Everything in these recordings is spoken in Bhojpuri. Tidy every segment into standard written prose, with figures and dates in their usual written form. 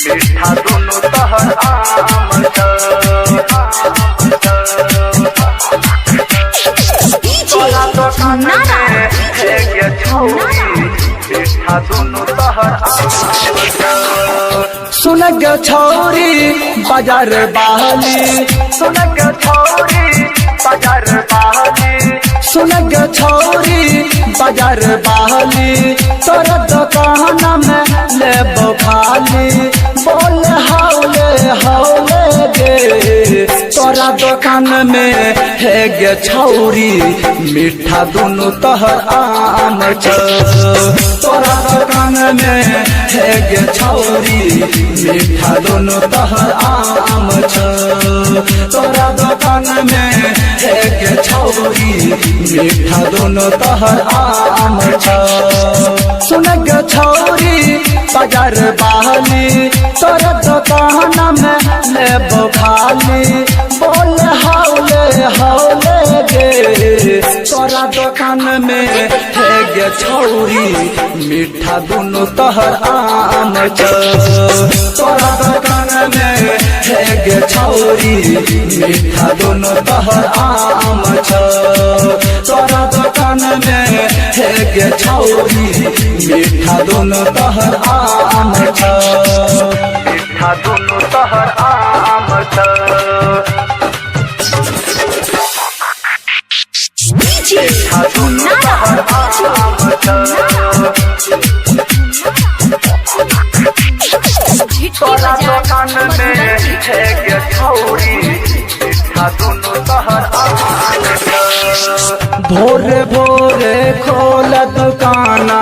मीठा दोनों तहर आम तोरा दुकान में है गे छौरी मीठा दोनों तहर आम सुन गे छौरी बाजार बहली सुन गे छौरी बाजार बहली सुन गे छौरी बाजार बहली तोरा दुकान में लेबो खाली बोल हौले हौले गे तोरा दुकान में है गे छौरी मीठा दोनों तहर आम तोरा दुकान में है गे छौरी मीठा दोनों तहर आम तोरा दुकान में है गे छौरी मीठा दोनों तहर आम सुन गे छौरी बाजार बहली तोरा दुकान में लेबो खाली बोल हौले हौले गे तोरा दुकान में है गे छौरी मीठा दोनों तहर आम तोरा दुकान में है गे छौरी मीठा दोनों तहर आम तोरा दुकान में है गे छौरी मीठा दोनों तहर आम मीठा दोनों तहर आम मीठा दोनों तहर आम तोरा दुकान में है गे छौरी मीठा दोनों तहर आम भोरे भोरे खोल दुकाना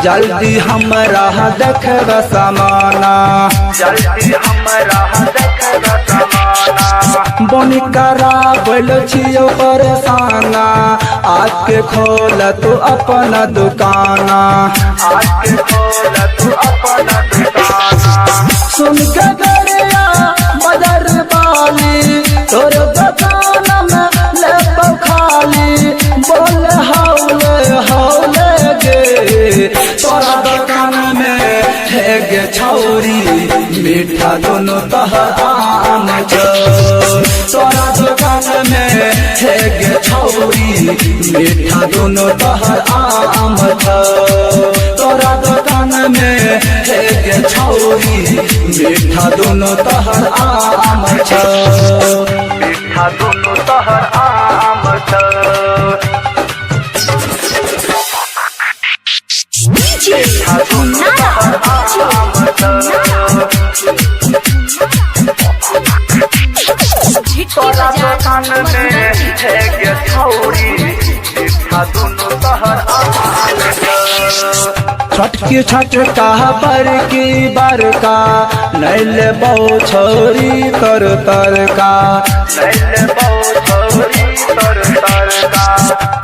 जल्दी हमरा देखब समाना जल्दी हमरा देखब समाना बोनी करा बोल छियो परेशाना आके खोल तू अपना दुकाना आके खोल तू अपना दुकाना सुन के गरिया बाजार वाली तोर दुकान में लेबो खाली बोल हौले हौले गे तोरा दुकान में है गे छौरी मीठा दोनों तहर आम तोरा दुकान में है गे छौरी मीठा दोनों तहर आम तोरा दुकान में है गे छौरी मीठा दोनों तहर आम मीठा दोनों तहर आम मीठा दोनों तहर आम तोरा दुकान में है गे छौरी मीठा दोनों तहर आम छटकी छटका बरकी बरका नहीं लेबो छौरी तर तरका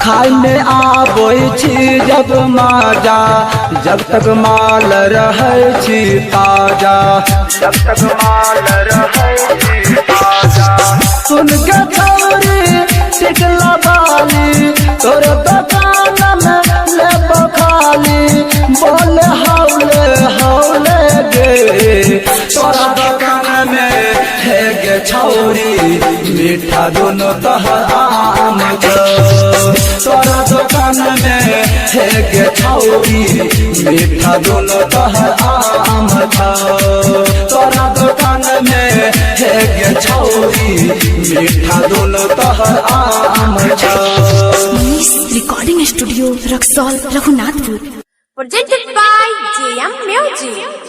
खाई में आबै छी जब माजा जब तक माल रहै छी ताजा जब तक माल रहै ताजा सुन के छौरी टिकला बाली तोर दुकान में लेबो खाली बोल हौले हौले गे तोरा दुकान में है गे छौरी मीठा दोनों तहर आम तोरा दुकान में है गे छौरी मीठा दोनों तहर आम तोरा दुकान में है गे छौरी मीठा दोनों तहर आम recording studio Raxaul Raghunathpur presented by JM Music.